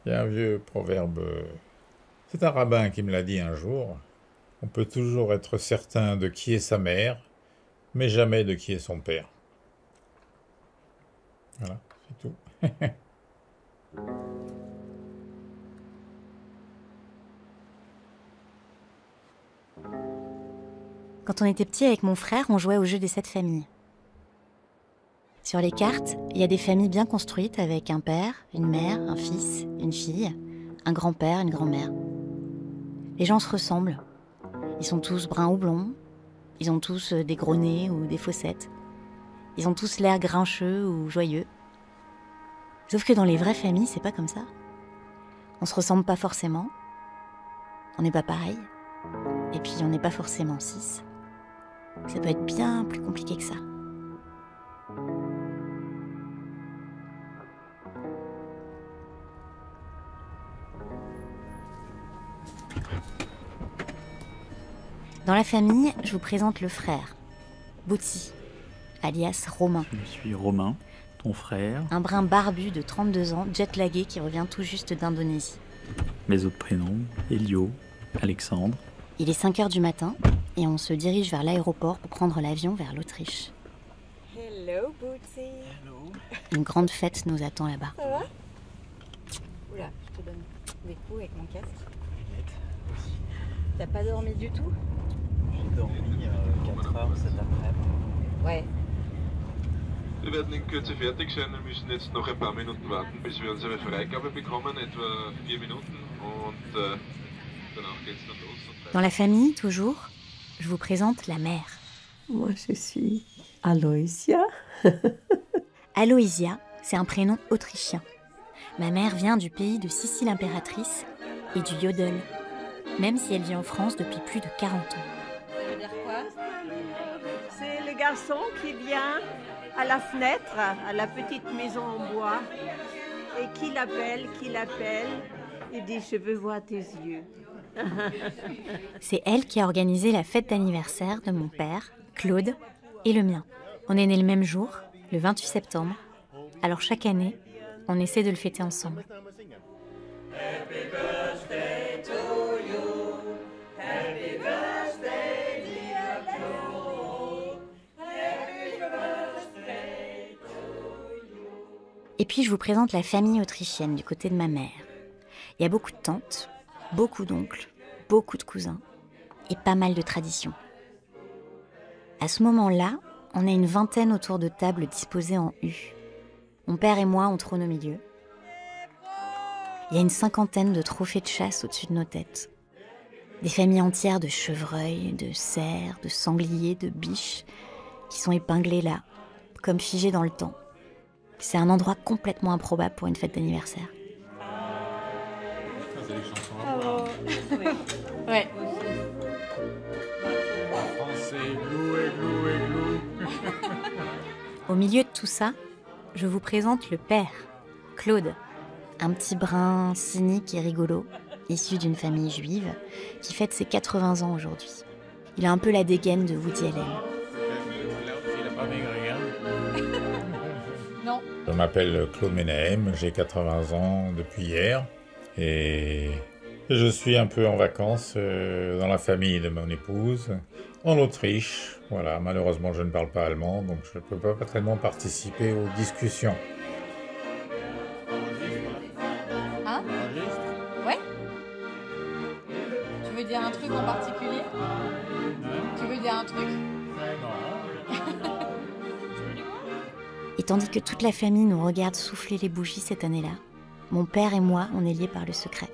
Il y a un vieux proverbe, c'est un rabbin qui me l'a dit un jour. On peut toujours être certain de qui est sa mère, mais jamais de qui est son père. Voilà, c'est tout. Quand on était petit avec mon frère, on jouait au jeu des 7 familles. Sur les cartes, il y a des familles bien construites avec un père, une mère, un fils, une fille, un grand-père, une grand-mère. Les gens se ressemblent. Ils sont tous bruns ou blonds. Ils ont tous des gros nez ou des fossettes. Ils ont tous l'air grincheux ou joyeux. Sauf que dans les vraies familles, c'est pas comme ça. On se ressemble pas forcément. On n'est pas pareil. Et puis on n'est pas forcément 6. Ça peut être bien plus compliqué que ça. Dans la famille, je vous présente le frère, Bouti, alias Romain. Je suis Romain, ton frère. Un brun barbu de 32 ans, jet-lagué qui revient tout juste d'Indonésie. Mes autres prénoms, Elio, Alexandre. Il est 5 heures du matin et on se dirige vers l'aéroport pour prendre l'avion vers l'Autriche. Hello, Bootsy. Hello. Une grande fête nous attend là-bas. Ça va? Oula, je te donne des coups avec mon casque. T'as pas dormi du tout? J'ai dormi 4 heures cet après-midi. Ouais. Wir werden in Kürze fertig sein. Wir müssen jetzt noch ein paar Minuten warten, bis wir unsere Freigabe bekommen, etwa 4 Minuten. Und danach geht's dann los. Dans la famille, toujours, je vous présente la mère. Moi, je suis Aloysia. Aloysia, c'est un prénom autrichien. Ma mère vient du pays de Sicile impératrice et du yodel, même si elle vit en France depuis plus de 40 ans. Ça veut dire quoi? C'est le garçon qui vient à la fenêtre, à la petite maison en bois, et qui l'appelle, il dit « Je veux voir tes yeux ». C'est elle qui a organisé la fête d'anniversaire de mon père, Claude, et le mien. On est nés le même jour, le 28 septembre. Alors chaque année, on essaie de le fêter ensemble. Et puis je vous présente la famille autrichienne du côté de ma mère. Il y a beaucoup de tantes, beaucoup d'oncles, beaucoup de cousins et pas mal de traditions. À ce moment-là, on est une vingtaine autour de tables disposées en U. Mon père et moi, on trône au milieu. Il y a une 50aine de trophées de chasse au-dessus de nos têtes. Des familles entières de chevreuils, de cerfs, de sangliers, de biches qui sont épinglées là, comme figées dans le temps. C'est un endroit complètement improbable pour une fête d'anniversaire. C'est les chansons à voir. Ouais. Français, glou et glou et glou. Au milieu de tout ça, je vous présente le père, Claude, un petit brin cynique et rigolo, issu d'une famille juive, qui fête ses 80 ans aujourd'hui. Il a un peu la dégaine de Woody Allen. Il n'a pas maigri, hein? Non. Je m'appelle Claude Menahem, j'ai 80 ans depuis hier et je suis un peu en vacances dans la famille de mon épouse, en Autriche. Voilà, malheureusement je ne parle pas allemand, donc je ne peux pas tellement participer aux discussions. Hein? Ouais? Tu veux dire un truc en particulier? Tu veux dire un truc? Et tandis que toute la famille nous regarde souffler les bougies cette année-là, mon père et moi, on est liés par le secret.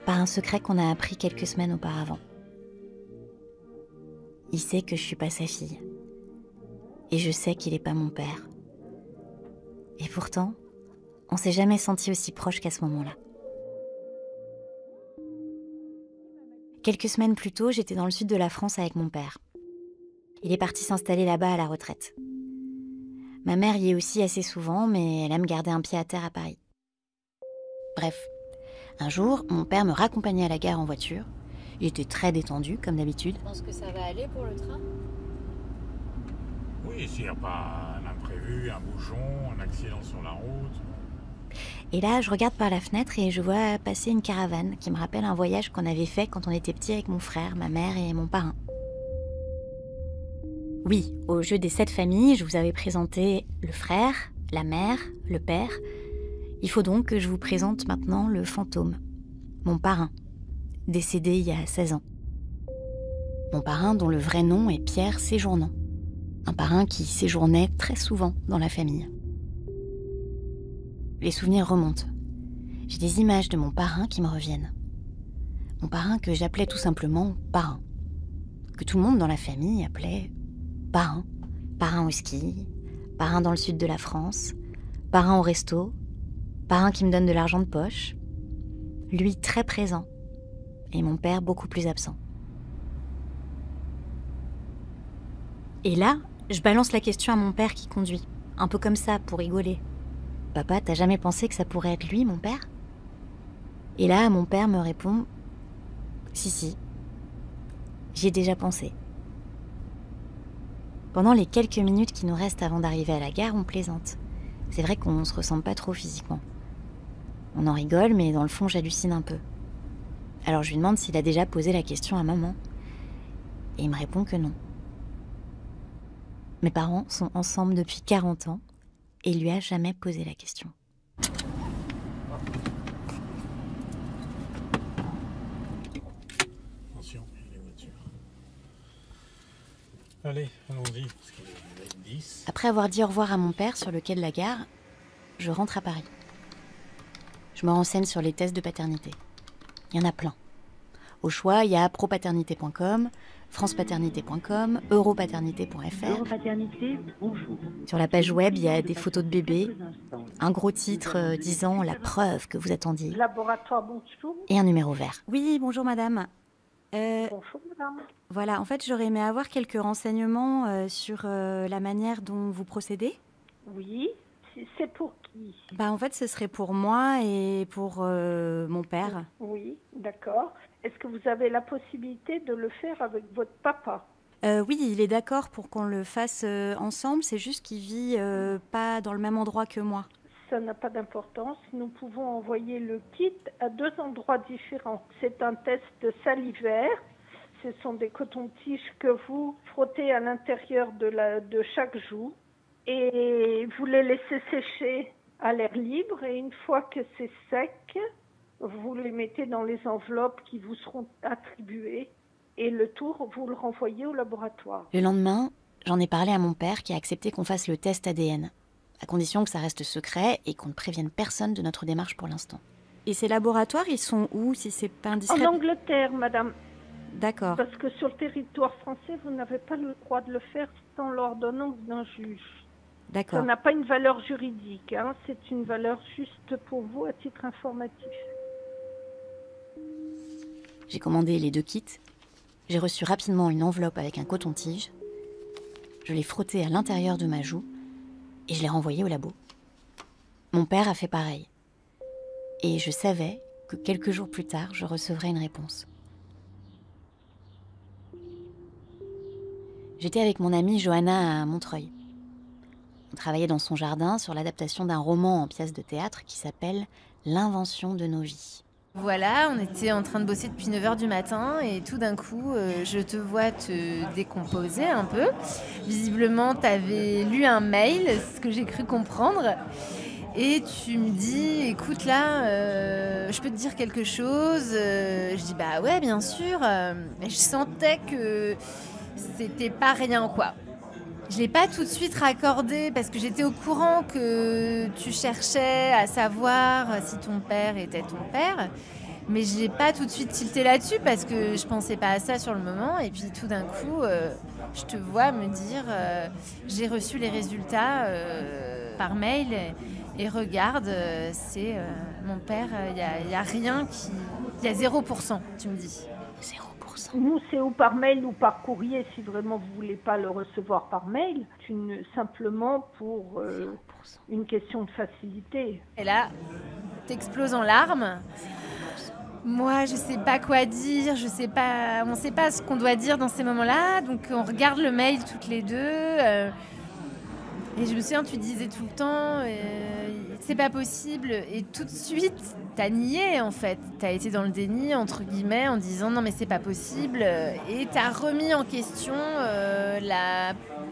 Par un secret qu'on a appris quelques semaines auparavant. Il sait que je suis pas sa fille. Et je sais qu'il est pas mon père. Et pourtant, on s'est jamais sentis aussi proches qu'à ce moment-là. Quelques semaines plus tôt, j'étais dans le sud de la France avec mon père. Il est parti s'installer là-bas à la retraite. Ma mère y est aussi assez souvent, mais elle aime garder un pied à terre à Paris. Bref, un jour, mon père me raccompagnait à la gare en voiture. Il était très détendu, comme d'habitude. Tu penses que ça va aller pour le train? Oui, s'il n'y a pas un imprévu, un bouchon, un accident sur la route. Et là, je regarde par la fenêtre et je vois passer une caravane qui me rappelle un voyage qu'on avait fait quand on était petit avec mon frère, ma mère et mon parrain. Oui, au jeu des 7 familles, je vous avais présenté le frère, la mère, le père. Il faut donc que je vous présente maintenant le fantôme, mon parrain, décédé il y a 16 ans. Mon parrain dont le vrai nom est Pierre Séjournant. Un parrain qui séjournait très souvent dans la famille. Les souvenirs remontent. J'ai des images de mon parrain qui me reviennent. Mon parrain que j'appelais tout simplement parrain. Que tout le monde dans la famille appelait parrain. Parrain au ski, parrain dans le sud de la France, parrain au resto, parrain qui me donne de l'argent de poche. Lui très présent et mon père beaucoup plus absent. Et là, je balance la question à mon père qui conduit, un peu comme ça pour rigoler. Papa, t'as jamais pensé que ça pourrait être lui, mon père ? Et là, mon père me répond « Si, j'y ai déjà pensé. » Pendant les quelques minutes qui nous restent avant d'arriver à la gare, on plaisante. C'est vrai qu'on se ressemble pas trop physiquement. On en rigole, mais dans le fond, j'hallucine un peu. Alors je lui demande s'il a déjà posé la question à maman. Et il me répond que non. Mes parents sont ensemble depuis 40 ans. Et il lui a jamais posé la question. Attention, les voitures. Allez, allons-y, parce qu'il est 10. Après avoir dit au revoir à mon père sur le quai de la gare, je rentre à Paris. Je me renseigne sur les tests de paternité. Il y en a plein. Au choix, il y a propaternité.com, francepaternité.com, europaternité.fr. Europaternité, bonjour. Sur la page web, il y a des photos de bébés, un gros titre disant « La preuve que vous attendiez Laboratoire, bonjour. » et un numéro vert. Oui, bonjour madame. Bonjour, madame. Voilà, en fait, j'aurais aimé avoir quelques renseignements sur la manière dont vous procédez. Oui, c'est pour qui? En fait, ce serait pour moi et pour mon père. Oui, d'accord. Est-ce que vous avez la possibilité de le faire avec votre papa? Oui, il est d'accord pour qu'on le fasse ensemble, c'est juste qu'il vit pas dans le même endroit que moi. Ça n'a pas d'importance. Nous pouvons envoyer le kit à 2 endroits différents. C'est un test salivaire. Ce sont des cotons-tiges que vous frottez à l'intérieur de chaque joue et vous les laissez sécher à l'air libre. Et une fois que c'est sec, vous les mettez dans les enveloppes qui vous seront attribuées et le tour, vous le renvoyez au laboratoire. Le lendemain, j'en ai parlé à mon père qui a accepté qu'on fasse le test ADN, à condition que ça reste secret et qu'on ne prévienne personne de notre démarche pour l'instant. Et ces laboratoires, ils sont où, si c'est pas indiscret? En Angleterre, madame. D'accord. Parce que sur le territoire français, vous n'avez pas le droit de le faire sans l'ordonnance d'un juge. D'accord. Ça n'a pas une valeur juridique, hein. C'est une valeur juste pour vous à titre informatif. J'ai commandé les 2 kits. J'ai reçu rapidement une enveloppe avec un coton-tige. Je l'ai frotté à l'intérieur de ma joue et je l'ai renvoyé au labo. Mon père a fait pareil. Et je savais que quelques jours plus tard, je recevrais une réponse. J'étais avec mon amie Johanna à Montreuil. On travaillait dans son jardin sur l'adaptation d'un roman en pièce de théâtre qui s'appelle « L'invention de nos vies ». Voilà, on était en train de bosser depuis 9h du matin et tout d'un coup, je te vois te décomposer un peu. Visiblement, tu avais lu un mail, c'est ce que j'ai cru comprendre. Et tu me dis, écoute là, je peux te dire quelque chose. Je dis, bah ouais, bien sûr. Et je sentais que c'était pas rien, quoi. Je l'ai pas tout de suite raccordé parce que j'étais au courant que tu cherchais à savoir si ton père était ton père. Mais je l'ai pas tout de suite tilté là-dessus parce que je pensais pas à ça sur le moment. Et puis tout d'un coup, je te vois me dire, j'ai reçu les résultats par mail et regarde, c'est mon père, il y a rien qui... Il y a 0%, tu me dis. 0%. Nous, c'est ou par mail ou par courrier, si vraiment vous voulez pas le recevoir par mail. Simplement pour une question de facilité. Et là, t'exploses en larmes. Moi, je sais pas quoi dire, on sait pas ce qu'on doit dire dans ces moments-là. Donc, on regarde le mail toutes les deux. Et je me souviens, tu disais tout le temps, c'est pas possible. Et tout de suite, t'as nié en fait. T'as été dans le déni, entre guillemets, en disant non mais c'est pas possible. Et t'as remis en question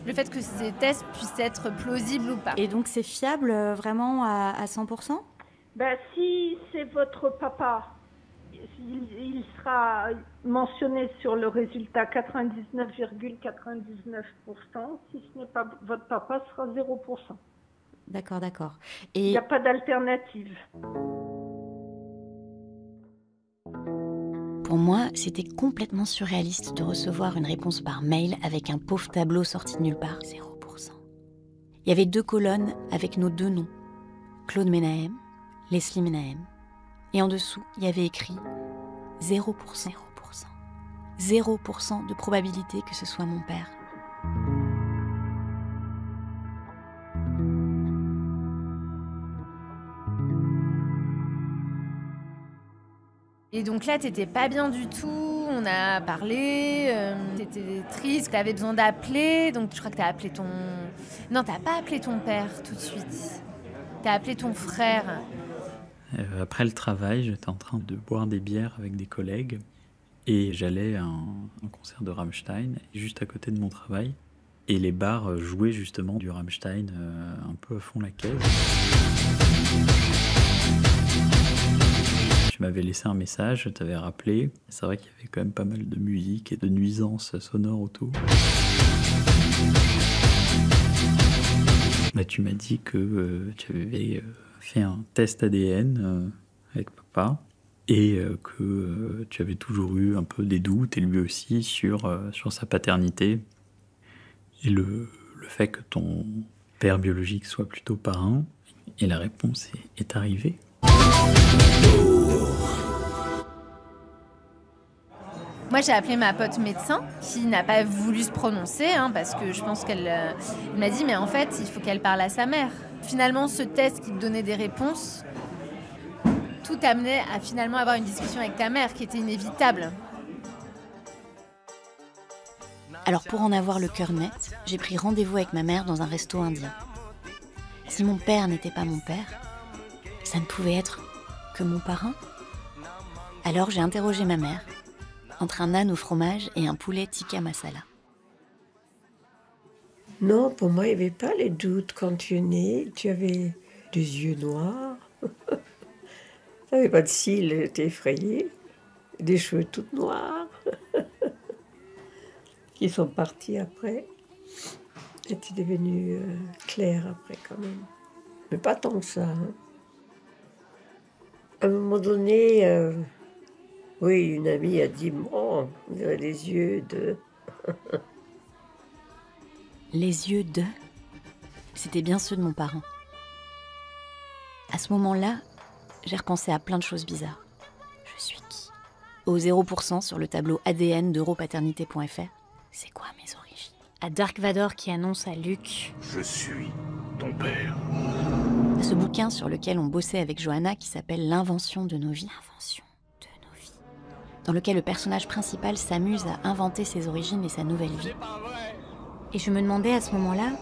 le fait que ces tests puissent être plausibles ou pas. Et donc c'est fiable vraiment à 100%? Ben, si c'est votre papa, il sera mentionné sur le résultat 99,99%. Si ce n'est pas votre papa, ce sera 0%. D'accord. Il Et n'y a pas d'alternative. pour moi, c'était complètement surréaliste de recevoir une réponse par mail avec un pauvre tableau sorti de nulle part, 0%. Il y avait 2 colonnes avec nos 2 noms, Claude Menahem, Leslie Menahem. Et en dessous, il y avait écrit 0%. 0% de probabilité que ce soit mon père. Et donc là, t'étais pas bien du tout, on a parlé, t'étais triste, t'avais besoin d'appeler, donc je crois que t'as appelé ton... Non, t'as pas appelé ton père tout de suite, t'as appelé ton frère. Après le travail, j'étais en train de boire des bières avec des collègues et j'allais à un concert de Rammstein juste à côté de mon travail. Et les bars jouaient justement du Rammstein un peu à fond la caisse. Tu m'avais laissé un message, je t'avais rappelé. C'est vrai qu'il y avait quand même pas mal de musique et de nuisances sonores autour. Bah, tu m'as dit que tu avais fait un test ADN avec papa et que tu avais toujours eu un peu des doutes, et lui aussi, sur sa paternité. Et le fait que ton père biologique soit plutôt parrain. Et la réponse est arrivée. Moi, j'ai appelé ma pote médecin qui n'a pas voulu se prononcer parce que je pense qu'elle m'a dit mais en fait, il faut qu'elle parle à sa mère. Finalement, ce test qui te donnait des réponses, tout amenait à finalement avoir une discussion avec ta mère qui était inévitable. Alors pour en avoir le cœur net, j'ai pris rendez-vous avec ma mère dans un resto indien. Si mon père n'était pas mon père, ça ne pouvait être que mon parrain. Alors j'ai interrogé ma mère, entre un âne au fromage et un poulet tikka masala. Non, pour moi, il n'y avait pas les doutes. Quand tu es né, tu avais des yeux noirs. Tu n'avais pas de cils, tu es effrayé. Des cheveux tout noirs. Qui sont partis après. Et tu es devenu clair après quand même. Mais pas tant que ça. À un moment donné, oui, une amie a dit, bon, on dirait les yeux de... Les yeux de... C'était bien ceux de mon parrain. À ce moment-là, j'ai repensé à plein de choses bizarres. Je suis qui? Au 0% sur le tableau ADN d'europaternité.fr. C'est quoi mes origines? À Dark Vador qui annonce à Luc... Je suis ton père. À ce bouquin sur lequel on bossait avec Johanna qui s'appelle L'invention de nos vies. L'invention de nos vies. Dans lequel le personnage principal s'amuse à inventer ses origines et sa nouvelle vie. Et je me demandais à ce moment-là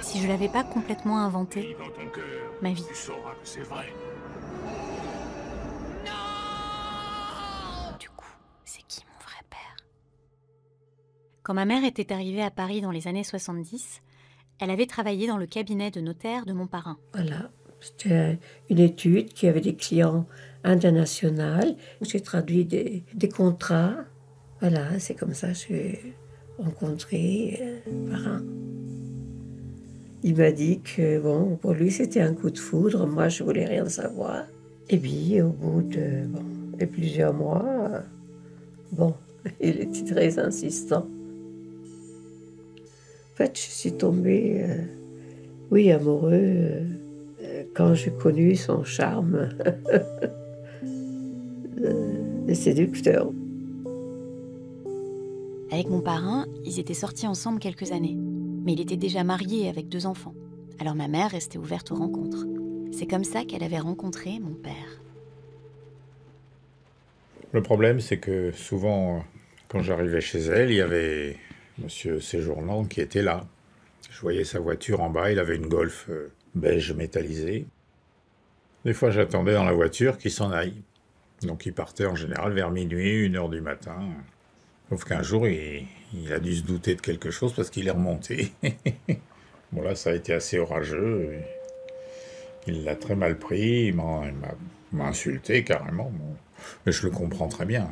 si je l'avais pas complètement inventé, Dans ton cœur, ma vie. tu sauras que c'est vrai. Du coup, c'est qui mon vrai père? Quand ma mère était arrivée à Paris dans les années 70, elle avait travaillé dans le cabinet de notaire de mon parrain. Voilà, c'était une étude qui avait des clients internationaux. J'ai traduit des contrats. Voilà, c'est comme ça que j'ai rencontré le parrain. Il m'a dit que, bon, pour lui, c'était un coup de foudre. Moi, je voulais rien savoir. Et puis, au bout de plusieurs mois, il était très insistant. En fait, je suis tombée, amoureux quand j'ai connu son charme de séducteur. Avec mon parrain, ils étaient sortis ensemble quelques années. Mais il était déjà marié avec 2 enfants. Alors ma mère restait ouverte aux rencontres. C'est comme ça qu'elle avait rencontré mon père. Le problème, c'est que souvent, quand j'arrivais chez elle, il y avait Monsieur Séjournant qui était là. Je voyais sa voiture en bas, il avait une Golf beige métallisé. Des fois, j'attendais dans la voiture qu'il s'en aille. Donc, il partait en général vers minuit, 1h du matin. Sauf qu'un jour, il a dû se douter de quelque chose parce qu'il est remonté. Bon, là, ça a été assez orageux. Il l'a très mal pris. Il m'a insulté carrément. Bon. Mais je le comprends très bien.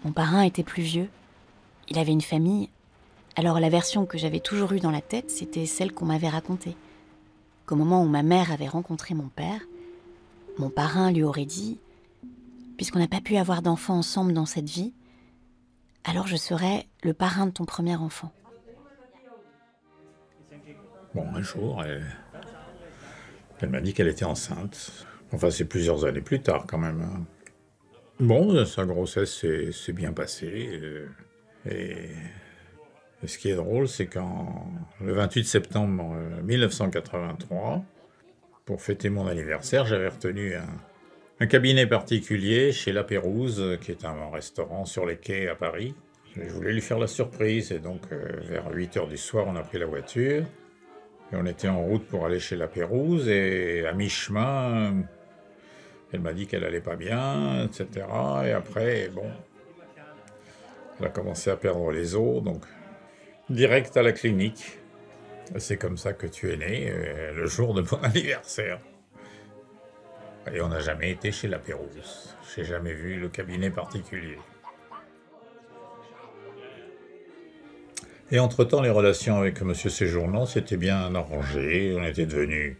Mon parrain était plus vieux. Il avait une famille. Alors la version que j'avais toujours eue dans la tête, c'était celle qu'on m'avait racontée. Qu'au moment où ma mère avait rencontré mon père, mon parrain lui aurait dit « Puisqu'on n'a pas pu avoir d'enfants ensemble dans cette vie, alors je serai le parrain de ton premier enfant. » Bon, un jour, elle m'a dit qu'elle était enceinte. Enfin, c'est plusieurs années plus tard quand même. Bon, sa grossesse s'est bien passée. Et ce qui est drôle, c'est le 28 septembre 1983, pour fêter mon anniversaire, j'avais retenu un cabinet particulier chez La Pérouse, qui est un restaurant sur les quais à Paris. Je voulais lui faire la surprise, et donc vers 8h du soir, on a pris la voiture. Et on était en route pour aller chez La Pérouse, et à mi-chemin, elle m'a dit qu'elle allait pas bien, etc. Et après, bon, elle a commencé à perdre les os, donc direct à la clinique. C'est comme ça que tu es né, le jour de mon anniversaire. Et on n'a jamais été chez La Pérouse. J'ai jamais vu le cabinet particulier. Et entre-temps, les relations avec M. Séjournant s'étaient bien arrangées. On était devenus,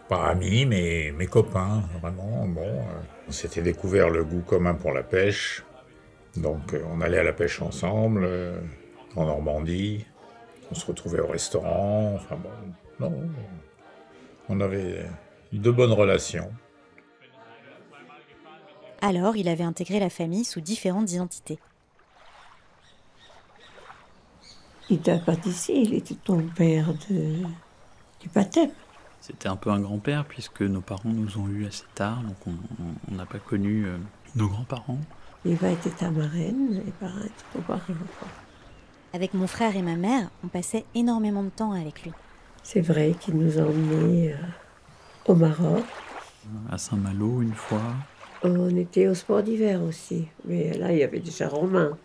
pas amis, mais copains, vraiment. Bon, on s'était découvert le goût commun pour la pêche. Donc on allait à la pêche ensemble, en Normandie. On se retrouvait au restaurant. Enfin bon, non, on avait de bonnes relations. Alors, il avait intégré la famille sous différentes identités. Il n'était pas d'ici, il était ton père du baptême. C'était un peu un grand-père puisque nos parents nous ont eus assez tard, donc on n'a pas connu nos grands-parents. Eva était ta marraine et parrain était ton parrain. Avec mon frère et ma mère, on passait énormément de temps avec lui. C'est vrai qu'il nous a emmenés au Maroc. À Saint-Malo une fois. On était au sport d'hiver aussi, mais là il y avait déjà Romain.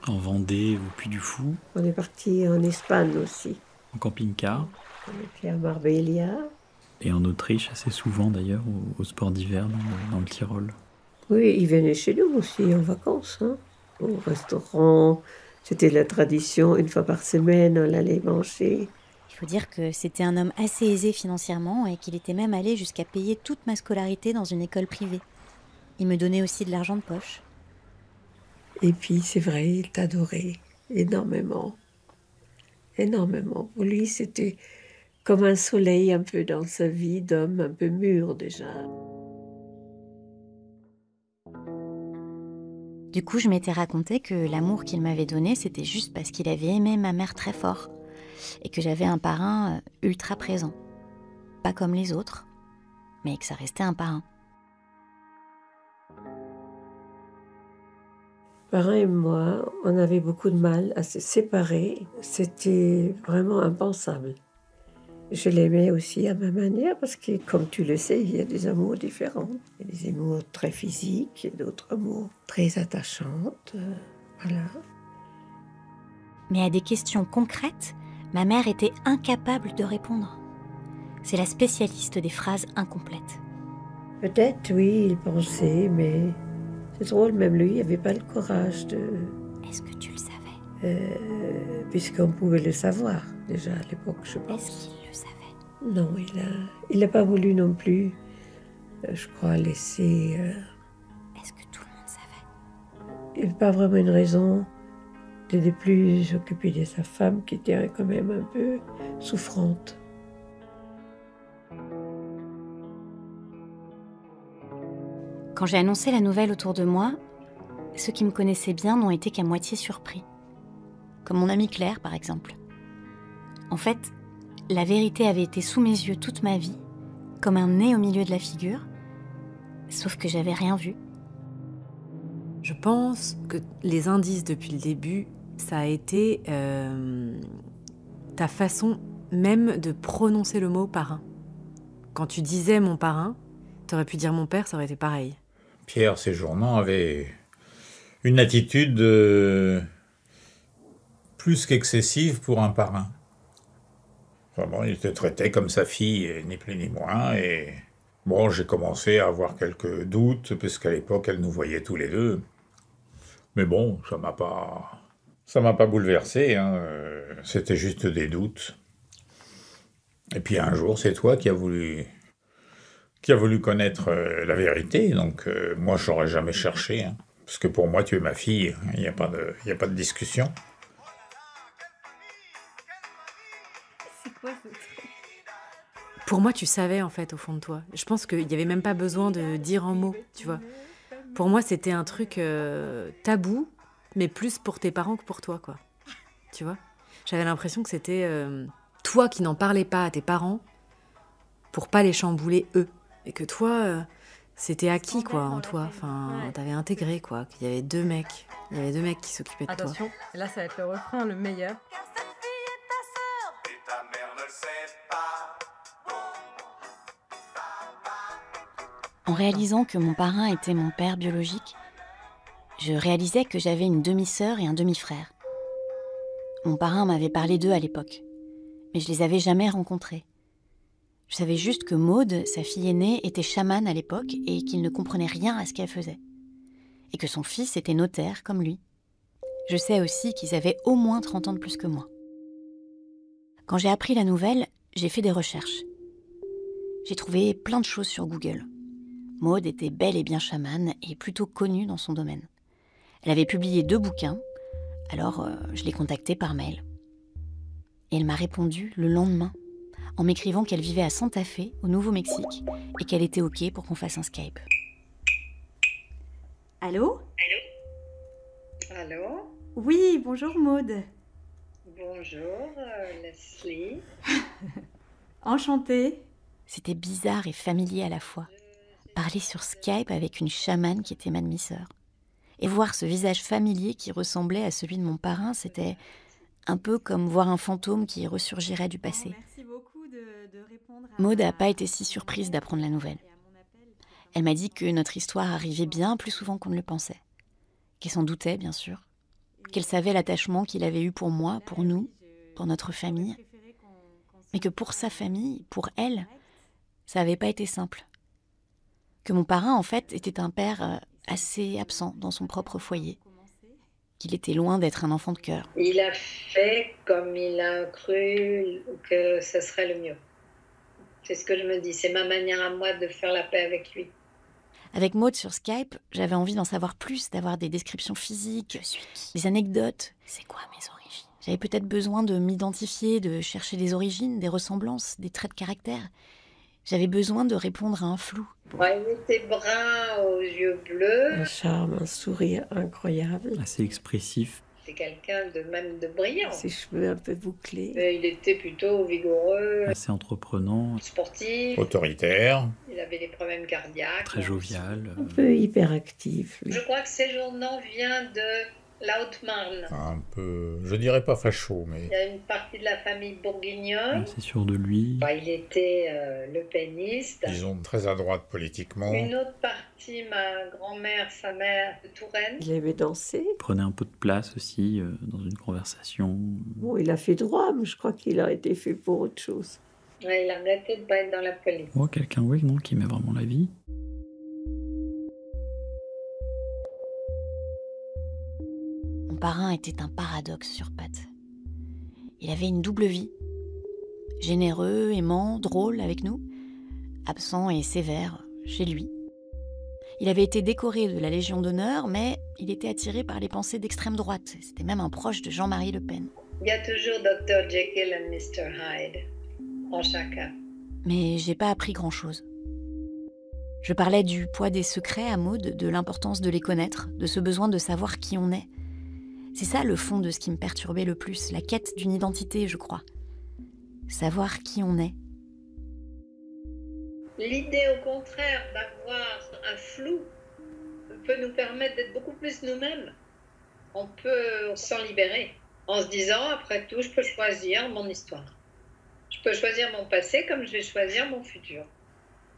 En Vendée, au Puy du Fou. On est parti en Espagne aussi. En camping-car. On était à Marbella. Et en Autriche, assez souvent d'ailleurs, au sport d'hiver dans le Tyrol. Oui, ils venaient chez nous aussi en vacances, hein, au restaurant. C'était la tradition, une fois par semaine, on allait manger. Il faut dire que c'était un homme assez aisé financièrement et qu'il était même allé jusqu'à payer toute ma scolarité dans une école privée. Il me donnait aussi de l'argent de poche. Et puis, c'est vrai, il t'adorait énormément. Énormément. Pour lui, c'était comme un soleil un peu dans sa vie d'homme, un peu mûr déjà. Du coup, je m'étais raconté que l'amour qu'il m'avait donné, c'était juste parce qu'il avait aimé ma mère très fort et que j'avais un parrain ultra présent. Pas comme les autres, mais que ça restait un parrain. Parrain et moi, on avait beaucoup de mal à se séparer. C'était vraiment impensable. Je l'aimais aussi à ma manière parce que, comme tu le sais, il y a des amours différents. Il y a des amours très physiques et d'autres amours très attachantes. Voilà. Mais à des questions concrètes, ma mère était incapable de répondre. C'est la spécialiste des phrases incomplètes. Peut-être, oui, il pensait, mais c'est drôle, même lui, il n'avait pas le courage de... Est-ce que tu le savais ? Puisqu'on pouvait le savoir, déjà à l'époque, je pense. Est-ce qu'il le savait ? Non, il n'a pas voulu non plus, je crois, laisser... Est-ce que tout le monde savait ? Il n'y avait pas vraiment une raison de ne plus s'occuper de sa femme, qui était quand même un peu souffrante. Quand j'ai annoncé la nouvelle autour de moi, ceux qui me connaissaient bien n'ont été qu'à moitié surpris. Comme mon amie Claire, par exemple. En fait, la vérité avait été sous mes yeux toute ma vie, comme un nez au milieu de la figure, sauf que j'avais rien vu. Je pense que les indices depuis le début, ça a été ta façon même de prononcer le mot parrain. Quand tu disais mon parrain, t'aurais pu dire mon père, ça aurait été pareil. Pierre Séjournant avait une attitude plus qu'excessive pour un parrain. Vraiment, il te traitait comme sa fille, ni plus ni moins, et bon, j'ai commencé à avoir quelques doutes, parce qu'à l'époque, elle nous voyait tous les deux. Mais bon, ça m'a pas bouleversé, hein. C'était juste des doutes. Et puis un jour, c'est toi qui as voulu connaître la vérité, donc moi, je n'aurais jamais cherché, hein. Parce que pour moi, tu es ma fille, il n'y a pas de discussion. C'est quoi ce truc ? Pour moi, tu savais en fait au fond de toi. Je pense qu'il n'y avait même pas besoin de dire en mots, tu vois. Pour moi, c'était un truc tabou, mais plus pour tes parents que pour toi, quoi. Tu vois ? J'avais l'impression que c'était toi qui n'en parlais pas à tes parents pour pas les chambouler eux. Et que toi, c'était acquis, quoi, en toi. Enfin, t'avais intégré, quoi, qu'il y avait deux mecs. Il y avait deux mecs qui s'occupaient de toi. Attention, là ça va être le refrain le meilleur. En réalisant que mon parrain était mon père biologique, je réalisais que j'avais une demi-sœur et un demi-frère. Mon parrain m'avait parlé d'eux à l'époque, mais je les avais jamais rencontrés. Je savais juste que Maude, sa fille aînée, était chamane à l'époque et qu'il ne comprenait rien à ce qu'elle faisait. Et que son fils était notaire comme lui. Je sais aussi qu'ils avaient au moins 30 ans de plus que moi. Quand j'ai appris la nouvelle, j'ai fait des recherches. J'ai trouvé plein de choses sur Google. Maude était bel et bien chamane et plutôt connue dans son domaine. Elle avait publié 2 bouquins, alors je l'ai contactée par mail. Et elle m'a répondu le lendemain, en m'écrivant qu'elle vivait à Santa Fe, au Nouveau-Mexique, et qu'elle était OK pour qu'on fasse un Skype. Allô ? Allô ? Oui, bonjour Maude. Bonjour Leslie. Enchantée. C'était bizarre et familier à la fois. Parler sur Skype avec une chamane qui était ma demi-sœur. Et voir ce visage familier qui ressemblait à celui de mon parrain, c'était un peu comme voir un fantôme qui ressurgirait du passé. Merci beaucoup de répondre à... Maude n'a pas été si surprise d'apprendre la nouvelle. Elle m'a dit que notre histoire arrivait bien plus souvent qu'on ne le pensait. Qu'elle s'en doutait, bien sûr. Qu'elle savait l'attachement qu'il avait eu pour moi, pour nous, pour notre famille. Mais que pour sa famille, pour elle, ça n'avait pas été simple. Que mon parrain, en fait, était un père assez absent dans son propre foyer. Qu'il était loin d'être un enfant de cœur. Il a fait comme il a cru que ce serait le mieux. C'est ce que je me dis. C'est ma manière à moi de faire la paix avec lui. Avec Maude sur Skype, j'avais envie d'en savoir plus, d'avoir des descriptions physiques, des anecdotes. C'est quoi mes origines ? J'avais peut-être besoin de m'identifier, de chercher des origines, des ressemblances, des traits de caractère. J'avais besoin de répondre à un flou. Ouais, il était brun aux yeux bleus. Un charme, un sourire incroyable. Assez expressif. C'est quelqu'un même de brillant. Ses cheveux un peu bouclés. Mais il était plutôt vigoureux. Assez entreprenant. Sportif. Autoritaire. Il avait des problèmes cardiaques. Très jovial. Un peu hyperactif, lui. Je crois que Séjournant vient de la Haute-Marne. Un peu, je dirais pas facho, mais... Il y a une partie de la famille bourguignonne. Assez sûr de lui. Il était le péniste. Disons très à droite politiquement. Une autre partie, ma grand-mère, sa mère de Touraine. Il aimait danser. Il prenait un peu de place aussi dans une conversation. Bon, il a fait droit, mais je crois qu'il a été fait pour autre chose. Ouais, il a arrêté de pas être dans la police. Oh, quelqu'un, oui, non, qui aimait vraiment la vie. Mon parrain était un paradoxe sur pattes. Il avait une double vie. Généreux, aimant, drôle avec nous. Absent et sévère chez lui. Il avait été décoré de la Légion d'honneur, mais il était attiré par les pensées d'extrême droite. C'était même un proche de Jean-Marie Le Pen. Il y a toujours Dr. Jekyll et Mr. Hyde, en chacun. Mais j'ai pas appris grand-chose. Je parlais du poids des secrets à Maude, de l'importance de les connaître, de ce besoin de savoir qui on est. C'est ça le fond de ce qui me perturbait le plus, la quête d'une identité, je crois. Savoir qui on est. L'idée, au contraire, d'avoir un flou peut nous permettre d'être beaucoup plus nous-mêmes. On peut s'en libérer. en se disant, après tout, je peux choisir mon histoire. Je peux choisir mon passé comme je vais choisir mon futur.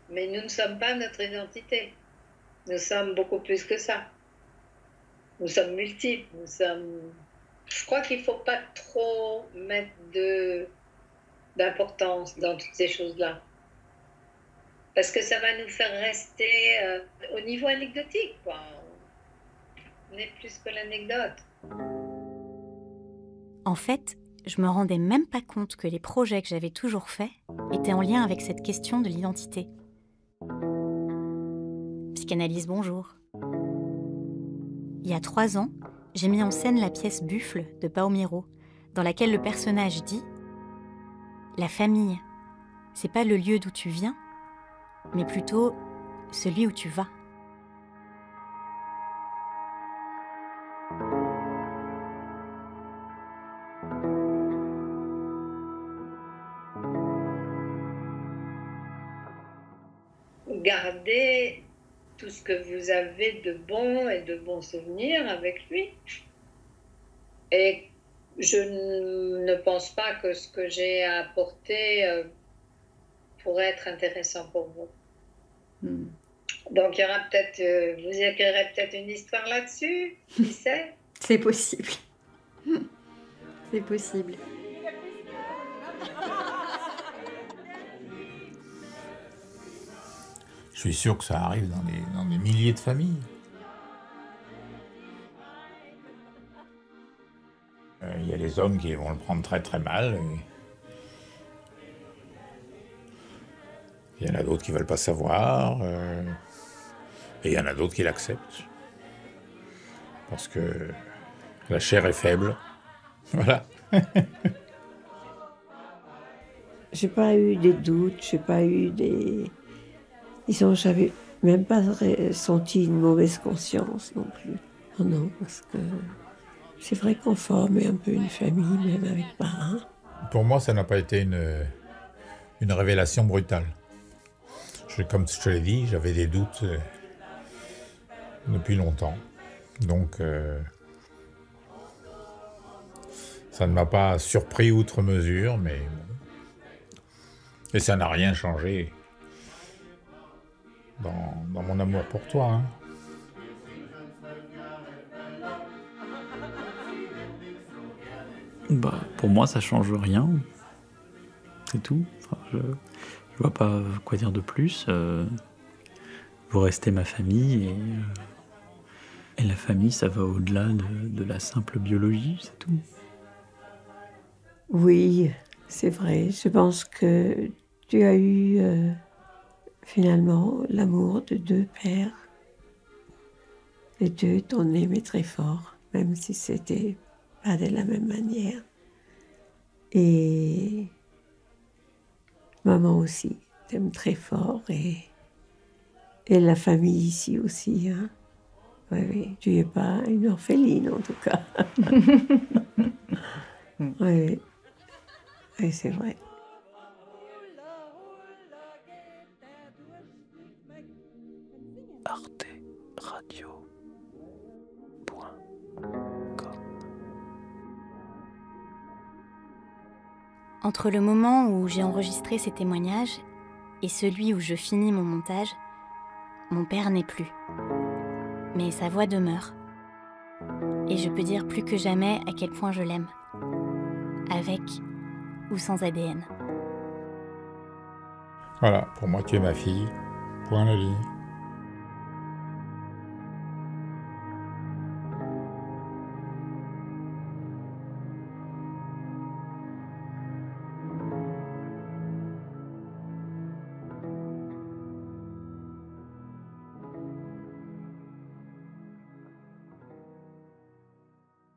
Mais nous ne sommes pas notre identité. Nous sommes beaucoup plus que ça. Nous sommes multiples. Je crois qu'il ne faut pas trop mettre d'importance dans toutes ces choses-là. Parce que ça va nous faire rester au niveau anecdotique, quoi. On est plus que l'anecdote. En fait, je me rendais même pas compte que les projets que j'avais toujours faits étaient en lien avec cette question de l'identité. Psychanalyse, bonjour. Il y a 3 ans, j'ai mis en scène la pièce Buffle de Pao Miro, dans laquelle le personnage dit « La famille, c'est pas le lieu d'où tu viens, mais plutôt celui où tu vas. » Gardez tout ce que vous avez de bon et de bons souvenirs avec lui. Et je ne pense pas que ce que j'ai à apporter pourrait être intéressant pour vous. Donc il y aura peut-être, vous écrirez peut-être une histoire là-dessus, qui sait? C'est possible. C'est possible. Je suis sûr que ça arrive dans des milliers de familles. Il y a les hommes qui vont le prendre très très mal. Il y en a d'autres qui ne veulent pas savoir. Et il y en a d'autres qui l'acceptent. Parce que la chair est faible. Voilà. J'ai pas eu des doutes, j'ai pas eu des... Disons, j'avais même pas senti une mauvaise conscience non plus. Non, parce que c'est vrai qu'on formait un peu une famille, même avec parents. Pour moi, ça n'a pas été une révélation brutale. Comme je te l'ai dit, j'avais des doutes depuis longtemps. Donc, ça ne m'a pas surpris outre mesure, mais bon. Et ça n'a rien changé dans mon amour pour toi. Hein. Bah, pour moi, ça change rien. C'est tout. Enfin, je vois pas quoi dire de plus. Vous restez ma famille et la famille, ça va au-delà de la simple biologie, c'est tout. Oui, c'est vrai. Je pense que tu as eu finalement l'amour de 2 pères. Les 2 t'ont aimé très fort, même si c'était pas de la même manière. Et maman aussi t'aime très fort et la famille ici aussi. Hein. Oui, tu n'es pas une orpheline en tout cas. Oui, c'est vrai. arteradio.com. Entre le moment où j'ai enregistré ces témoignages et celui où je finis mon montage, mon père n'est plus. Mais sa voix demeure. Et je peux dire plus que jamais à quel point je l'aime. Avec ou sans ADN. Voilà, pour moi tu es ma fille. Point la ligne.